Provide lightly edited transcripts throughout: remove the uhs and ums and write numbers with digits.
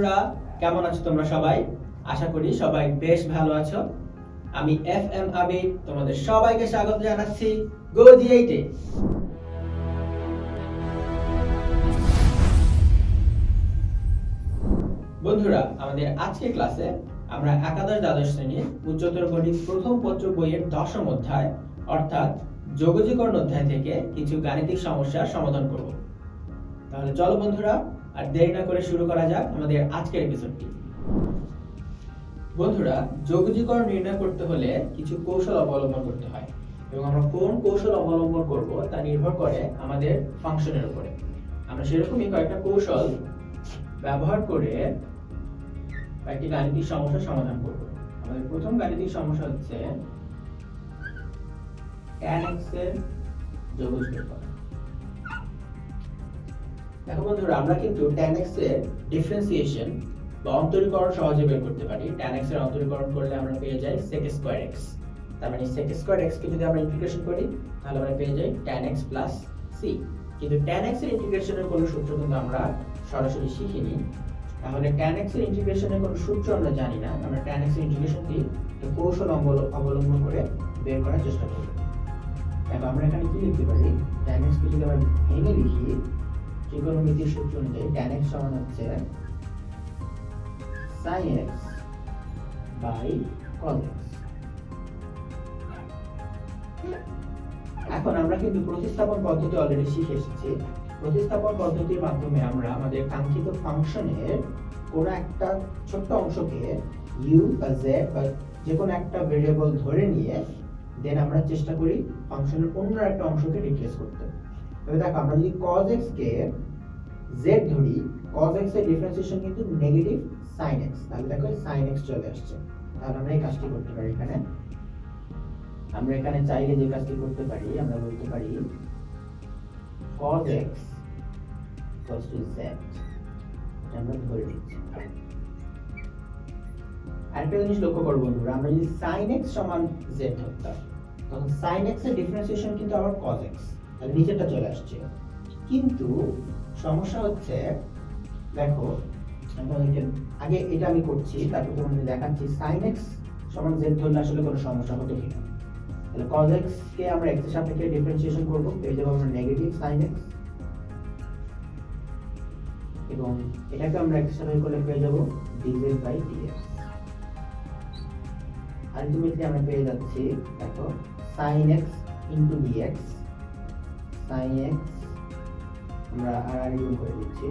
বন্ধুরা, কেমন আছো তোমরা সবাই? আশা করি সবাই বেশ ভালো আছো। আমি FM আবির তোমাদের সবাইকে স্বাগত জানাচ্ছি গো জি8 এ। বন্ধুরা, আমাদের আজকের ক্লাসে আমরা একাদশ দ্বাদশ শ্রেণীর উচ্চতর গণিত প্রথম পত্র বইয়ের 10ম অধ্যায় অর্থাৎ যোগজীকরণ অধ্যায় থেকে কিছু গাণিতিক সমস্যার সমাধান করব। তাহলে চলো বন্ধুরা, আর দেরি না করে শুরু করা যাক আমাদের আজকের এপিসোডটি। বন্ধুরা, যোগজীকরণ নির্ণয় করতে হলে কিছু কৌশল অবলম্বন করতে হয় এবং আমরা কোন কৌশল অবলম্বন করব তা নির্ভর করে আমাদের ফাংশনের উপরে। আমরা সেরকমই কয়েকটা কৌশল ব্যবহার করে কয়েকটি গাণিতিক সমস্যার সমাধান করব। আমাদের প্রথম গাণিতিক সমস্যা হচ্ছে tan x এর যোগজ বের করা। দেখো বন্ধুরা, আমরা কিন্তু tan x এর ডিফারেন্সিয়েশন বা অন্তরীকরণ সহজে বের করতে পারি। tan x এর অন্তরীকরণ করলে আমরা পেয়ে যাই sec স্কয়ার x। তার মানে sec স্কয়ার x কে যদি আমরা ইন্টিগ্রেশন করি তাহলে আমরা পেয়ে যাই tan x c। কিন্তু tan x এর ইন্টিগ্রেশনের কোনো সূত্র কিন্তু আমরা সরাসরি শিখিনি। তাহলে tan x এর ইন্টিগ্রেশনের কোনো সূত্র আমরা জানি না। আমরা tan x এর ইন্টিগ্রেশনটি একটা কৌশল অবলম্বন করে বের করার চেষ্টা করব। এখন আমরা এখানে কি লিখতে পারি? tan x কে যদি আমরা ভেঙে লিখি ত্রিকোণমিতির সূত্র অনুযায়ী tan x সমান হচ্ছে sin x by cos x। এখন আমরা কিন্তু প্রতিস্থাপন পদ্ধতি অলরেডি শিখে এসেছি। প্রতিস্থাপন পদ্ধতির মাধ্যমে আমরা আমাদের কাঙ্ক্ষিত ফাংশনের কোনো একটা ছোট্ট অংশকে u বা z বা যে কোনো একটা ভেরিয়েবল ধরে নিয়ে দেন আমরা চেষ্টা করি ফাংশনের অন্য একটা অংশকে রিপ্লেস করতে। তবে দেখো, আমরা যদি cos x কে z ধরি, cos x এর ডিফারেন্সিয়েশন কিন্তু নেগেটিভ sin x, তাহলে দেখো sin x চলে আসছে। তাহলে আমরা এই কাজটি করতে পারি। আমরা এখানে চাইলে যে কাজটি করতে পারি, আমরা বলতে পারি cos x equals to z। আমরা ধরে নিচ্ছি। আরেকটা জিনিস লক্ষ্য করব বন্ধুরা, আমরা যদি sin x সমান z ধরতাম তখন sin x এর ডিফারেন্সিয়েশন কিন্তু আবার cos x, তাহলে নিচেটা চলে আসছে। কিন্তু সমস্যা হচ্ছে, দেখো আগে এটা আমি করছি, তারপর তোমাদের দেখাচ্ছি sin x সমান z ধরলে আসলে কোনো সমস্যা হতো কিনা। তাহলে cos x কে আমরা x এর সাপেক্ষে ডিফারেন্সিয়েশন করব, পেয়ে যাব আমরা নেগেটিভ sin x, এবং এটাকে আমরা x এর সাপেক্ষে করলে পেয়ে যাব dz বাই dx। আলটিমেটলি আমরা পেয়ে যাচ্ছি, দেখো sin x into dx, sin x আমরা আর গুণ করে দিচ্ছি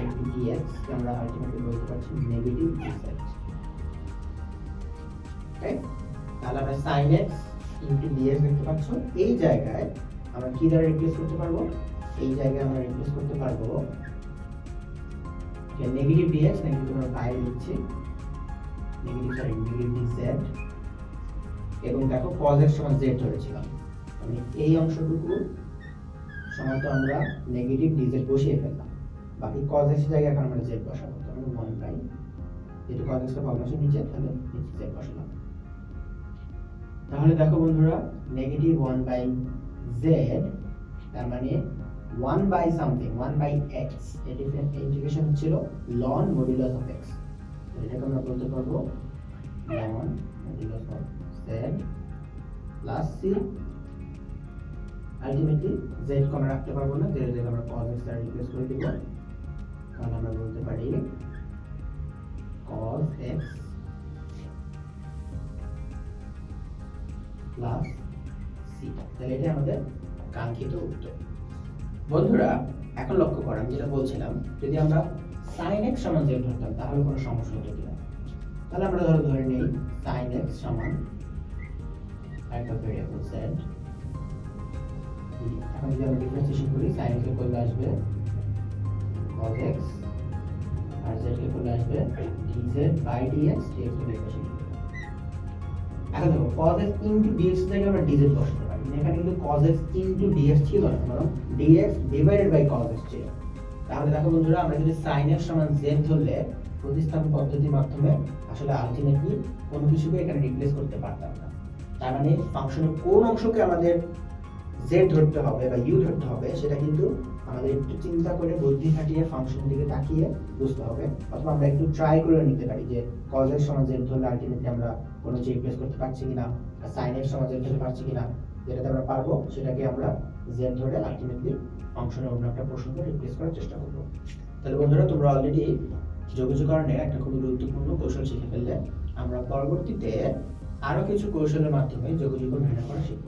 into dx কে আমরা আলটিমেটলি বলতে পারছি নেগেটিভ dz। রাইট? তাহলে আমরা sin x into dx দেখতে পাচ্ছ। এই জায়গায় আমরা কি দ্বারা রিপ্লেস করতে পারবো? এই জায়গায় আমরা রিপ্লেস করতে পারবো যে নেগেটিভ dx, নেগেটিভ আমরা বাইরে দিচ্ছি নেগেটিভ dz, এবং দেখো cos x সমান z ধরেছিলাম, মানে এই অংশটুকু সমান তো আমরা নেগেটিভ dz বসিয়ে ফেললাম। বাকি cos x এর জায়গায় এখন আমরা z বসাবো, তাহলে 1 বাই, যেহেতু cos x এর ভগ্নাংশ নিচে, তাহলে নিচে z বসালাম। তাহলে দেখো বন্ধুরা, নেগেটিভ 1 বাই z, তার মানে 1 বাই সামথিং, 1 বাই x, এর ইন্টিগ্রেশন ছিল ln মডুলাস অফ x। এটাকে আমরা বলতে পারবো ln modulus of z plus c। Ultimately z কে আমরা রাখতে পারবো না, z এর জায়গায় আমরা cos x দ্বারা রিপ্লেস করে দিব। তাহলে আমরা বলতে পারি cos x প্লাস c। তাহলে এটা আমাদের কাঙ্ক্ষিত উত্তর। বন্ধুরা, এখন লক্ষ্য করো, আমি যেটা বলছিলাম, যদি আমরা sin x সমান z ধরতাম তাহলে কোনো সমস্যা হতো কিনা। তাহলে আমরা ধরে নেই sin x সমান একটা ভেরিয়েবল z। এখন যদি আমরা ডিফারেন্সিয়েশন করি, sin x এর করলে আসবে cos x আর z কে করলে আসবে dz বাই dx, dx এর ইকুয়েশন। এখন দেখো cos x into dx থেকে আমরা dz বসাতে পারি। এখানে কিন্তু cos x into dx ছিল না, বরং dx divided by cos x ছিল। তাহলে দেখো বন্ধুরা, আমরা যদি sin x সমান z ধরলে প্রতিস্থাপন পদ্ধতির মাধ্যমে আসলে আলটিমেটলি কোনো কিছুকে এখানে রিপ্লেস করতে পারতাম না। তার মানে ফাংশনের কোন অংশকে আমাদের z ধরতে হবে বা u ধরতে হবে সেটা কিন্তু আমাদের একটু চিন্তা করে বুদ্ধি খাটিয়ে ফাংশনের দিকে তাকিয়ে বুঝতে হবে, অথবা আমরা একটু ট্রাই করে নিতে পারি যে cos x সমান z ধরলে আলটিমেটলি আমরা কোনো যে রিপ্লেস করতে পারছি কিনা, বা sin x সমান z ধরতে পারছি কিনা, যেটাতে আমরা পারবো সেটাকে আমরা z ধরে আলটিমেটলি ফাংশনের অন্য একটা প্রসঙ্গে রিপ্লেস করার চেষ্টা করব। তাহলে বন্ধুরা, তোমরা অলরেডি যোগজীকরণের একটা খুব গুরুত্বপূর্ণ কৌশল শিখে ফেললে। আমরা পরবর্তীতে আরো কিছু কৌশলের মাধ্যমে যোগজীকরণ নির্ণয় করা শিখব।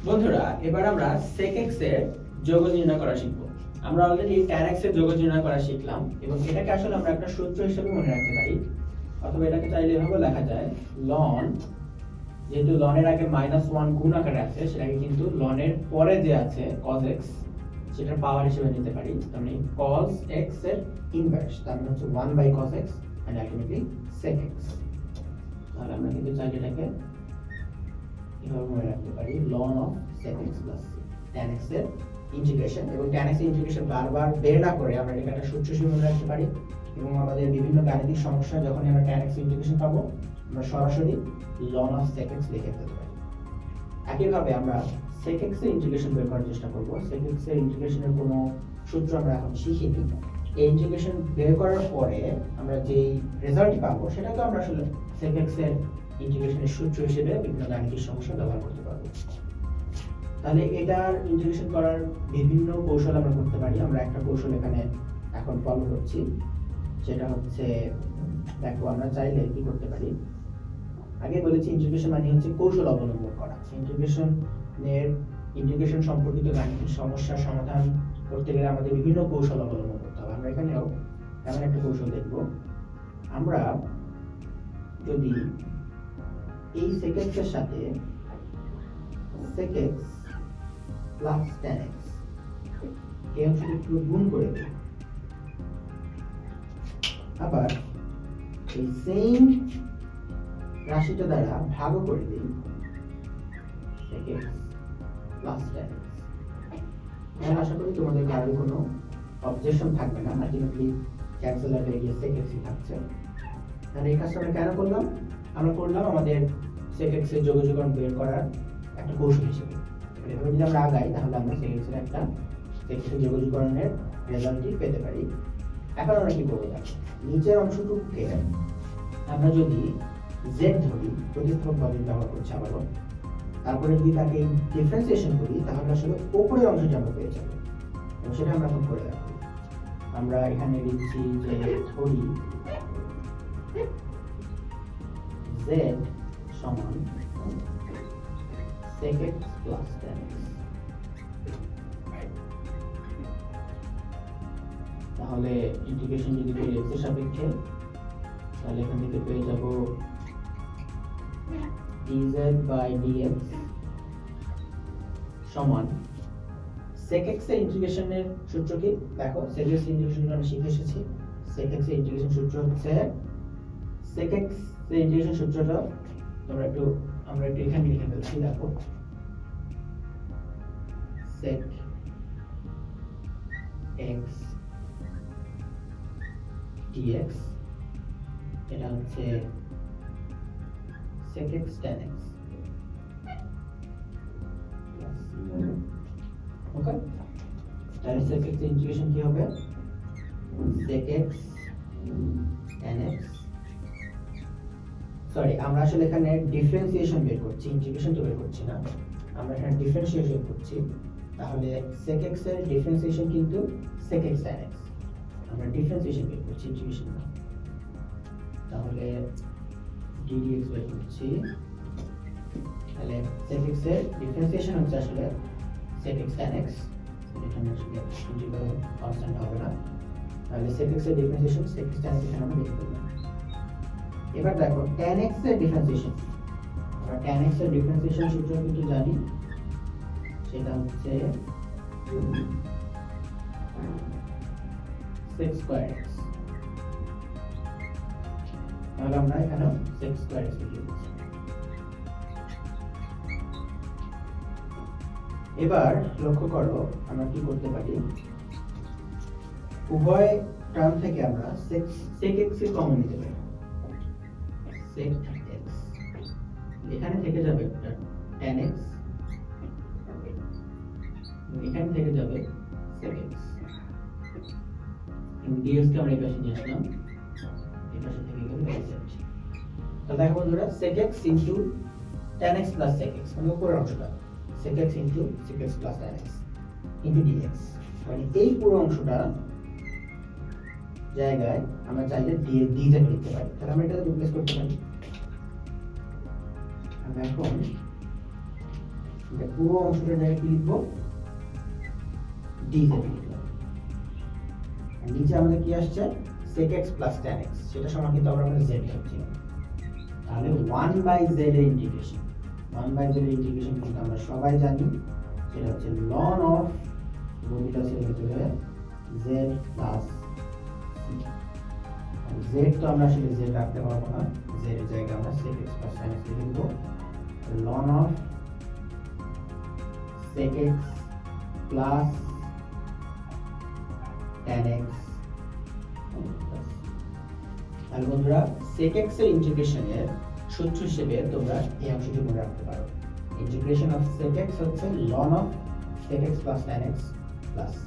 বন্ধুরা, এবার আমরা sec x এর যোগ নির্ণয় করা শিখব। আমরা অলরেডি tan x এর যোগ নির্ণয় করা শিখলাম, এবং এটাকে আসলে আমরা একটা সূত্র হিসেবে মনে রাখতে পারি, অথবা এটাকে চাইলে এভাবে লেখা যায় ln, যেহেতু ln এর আগে -1 গুণ আকারে আছে, সেটাকে কিন্তু ln এর পরে যে আছে cos x সেটার পাওয়ার হিসেবে নিতে পারি। মানে cos x এর ইনভার্স, তার মানে হচ্ছে 1 cos x and ultimately sec x। তাহলে আমরা কিন্তু চাইলে এটাকে এভাবে মনে রাখতে পারি ln of sec x plus tan x এর ইন্টিগ্রেশন, এবং tan x এর ইন্টিগ্রেশন বারবার বের না করে আমরা এটাকে একটা সূত্র হিসেবে মনে রাখতে পারি, এবং আমাদের বিভিন্ন গাণিতিক সমস্যা যখন আমরা tan x এর ইন্টিগ্রেশন পাবো আমরা সরাসরি ln of sec x লিখে ফেলতে পারি। একইভাবে আমরা sec x এর ইন্টিগ্রেশন বের করার চেষ্টা করব। sec x এর ইন্টিগ্রেশনের কোনো সূত্র আমরা এখন শিখিনি। এই ইন্টিগ্রেশন বের করার পরে আমরা যেই রেজাল্টটি পাবো সেটাকে আমরা আসলে sec x এর ইন্টিগ্রেশনের সূত্র হিসেবে বিভিন্ন গাণিতিক সমস্যা ব্যবহার করতে পারবো। তাহলে এটার ইন্টিগ্রেশন করার বিভিন্ন কৌশল আমরা করতে পারি। আমরা একটা কৌশল এখানে এখন ফলো করছি, সেটা হচ্ছে, দেখো আমরা চাইলে কি করতে পারি। আগে বলেছি ইন্টিগ্রেশন মানে হচ্ছে কৌশল অবলম্বন করা। ইন্টিগ্রেশন সম্পর্কিত গাণিতিক সমস্যার সমাধান করতে গেলে আমাদের বিভিন্ন কৌশল অবলম্বন করতে হবে। আমরা এখানেও এমন একটা কৌশল দেখব। আমরা যদি এই sec x এর সাথে sec x plus tan x এই অংশটি পুরো গুণ করে দিই, আবার এই সেম রাশিটা দ্বারা ভাগ করে দিই sec x plus tan x। আমি আশা করি তোমাদের কারোর কোনো অবজেকশন থাকবে না, আলটিমেটলি ক্যান্সেল আর রেডিয়াস sec x থাকছে। তাহলে এই কাজটা আমরা কেন করলাম? আমরা করলাম আমাদের sec x এর যোগজীকরণ বের করার একটা কৌশল হিসেবে। এভাবে যদি আমরা আগাই তাহলে আমরা sec x এর একটা sec x এর যোগজীকরণের রেজাল্টটি পেতে পারি। এখন আমরা কি করব? নিচের অংশটুকুকে আমরা যদি z ধরি, প্রতিস্থাপক পদ্ধতি ব্যবহার করছি আবারও, তারপরে যদি তাকে ডিফারেন্সিয়েশন করি তাহলে আসলে উপরের অংশটি আমরা পেয়ে যাব, এবং সেটা আমরা এখন করে দেখব। আমরা এখানে লিখছি যে ধরি z সমান sec x plus tan x। তাহলে ইন্টিগ্রেশন যদি করি x এর সাপেক্ষে, তাহলে এখান থেকে পেয়ে যাব dz by dx সমান sec x এর ইন্টিগ্রেশনের সূত্র কি? দেখো sec x এর ইন্টিগ্রেশন আমরা শিখে এসেছি। sec x এর ইন্টিগ্রেশন সূত্র হচ্ছে, sec x এর ইন্টিগ্রেশন সূত্রটা আমরা একটু এখানে লিখে ফেলছি। দেখো sec x dx এটা হচ্ছে sec x tan x। ওকে, তাহলে sec x এর ইন্টিগ্রেশন কি হবে? sec x tan x, sorry আমরা আসলে এখানে ডিফারেন্সিয়েশন বের করছি, ইন্টিগ্রেশন তো বের করছি না, আমরা এখানে ডিফারেন্সিয়েশন করছি। তাহলে sec x এর ডিফারেন্সিয়েশন কিন্তু sec x tan x, আমরা ডিফারেন্সিয়েশন বের করছি, ইন্টিগ্রেশন না। তাহলে ddx বের করছি। তাহলে sec x এর ডিফারেন্সিয়েশন হচ্ছে আসলে sec x tan x, এখানে আসলে ইন্টিগ্রাল কনস্ট্যান্ট হবে না। তাহলে sec x এর differentiation sec x tan x এখানে আমরা লিখে ফেললাম। এবার দেখো tan x এর ডিফারেন্সিয়েশন, আমরা tan x এর ডিফারেন্সিয়েশন সূত্র কিন্তু জানি, সেটা হচ্ছে sec square x। তাহলে আমরা এখানে sec square x লিখে দিচ্ছি। এবার লক্ষ্য করো আমরা কি করতে পারি, উভয় টার্ম থেকে আমরা sec x এর কমন নিতে পারি। sec x এখানে থেকে যাবে tan x এখান থেকে যাবে sec x, dx কে আমরা এই পাশে নিয়ে আসলাম, এই পাশে থেকে গেল z। তাহলে দেখো বন্ধুরা sec x into tan x plus sec x, মানে উপরের অংশটা sec x into sec x plus tan x into dx, মানে এই পুরো অংশটা জায়গায় আমরা চাইলে dz লিখতে পারি। তাহলে আমরা এটা রিপ্লেস করতে পারি। আমরা এখন এটা পুরো অংশটার জায়গায় কি লিখবো, dz লিখলাম। আর নিচে আমাদের কি আসছে sec x plus tan x, সেটা সমান কিন্তু আমরা z লিখছি। তাহলে 1/z এর ইন্টিগ্রেশন, 1/z এর ইন্টিগ্রেশন কিন্তু আমরা সবাই জানি, সেটা হচ্ছে ln of বর্গিটা ছিল ভিতরে z plus z, তো আমরা আসলে z রাখতে পারবো না, z এর জায়গায় আমরা sec x plus tan x লিখে দেব। ln of sec x plus tan x। তাহলে বন্ধুরা sec x এর ইন্টিগ্রেশনের সূত্র হিসেবে তোমরা এই অংশটি মনে রাখতে পারো। ইন্টিগ্রেশন অফ sec x হচ্ছে ln of sec x plus tan x plus c।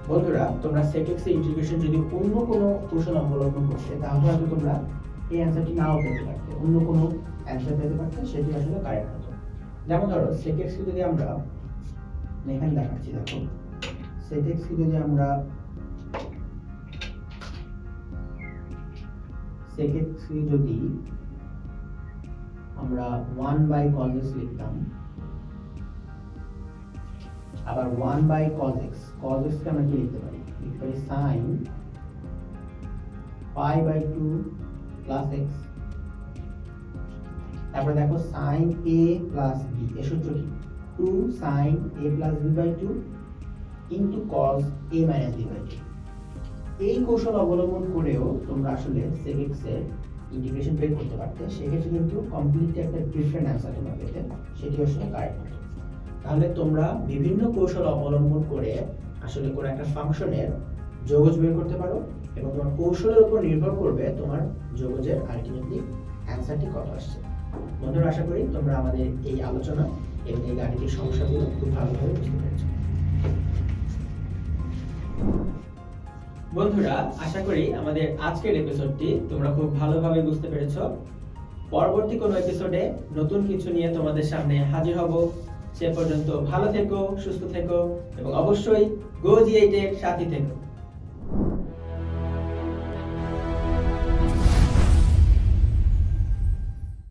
বন্ধুরা তোমরা sec x এর ইন্টিগ্রেশন যদি অন্য কোনো কৌশল অবলম্বন করতে, তাহলে হয়তো তোমরা এই অ্যানসারটি নাও পেতে পারতে, অন্য কোনো অ্যানসার পেতে পারতে, সেটি আসলে কারেক্ট হতো। যেমন ধরো sec x কে যদি আমরা এখানে দেখাচ্ছি, দেখো sec x কে যদি আমরা sec x কে যদি আমরা 1/cos x লিখতাম, আবার 1/cos x, cos x কে আমরা কি লিখতে পারি, লিখতে পারি sin pi/2 plus x। তারপরে দেখো sin a plus b, এর সূত্র কি 2 sin a plus b/2 into cos a minus b/2। এই কৌশল অবলম্বন করেও তোমরা আসলে sec x এর ইন্টিগ্রেশন বের করতে পারতে, সেক্ষেত্রে কিন্তু কমপ্লিটলি একটা ডিফারেন্ট অ্যানসার তোমরা পেতে, সেটি আসলে কারেক্ট হতো। তাহলে তোমরা বিভিন্ন কৌশল অবলম্বন করে আসলে কোনো একটা ফাংশনের যোগজ বের করতে পারো, এবং তোমার কৌশলের উপর নির্ভর করবে তোমার যোগজের আলটিমেটলি অ্যানসারটি কত আসছে। বন্ধুরা আশা করি তোমরা আমাদের এই আলোচনা এবং এই গাণিতিক সমস্যাগুলো খুব ভালোভাবে বুঝতে পেরেছো। বন্ধুরা আশা করি আমাদের আজকের এপিসোডটি তোমরা খুব ভালোভাবে বুঝতে পেরেছো। পরবর্তী কোনো এপিসোডে নতুন কিছু নিয়ে তোমাদের সামনে হাজির হব। সে পর্যন্ত ভালো থেকো, সুস্থ থেকো এবং অবশ্যই Go G8 এর সাথে থেকো।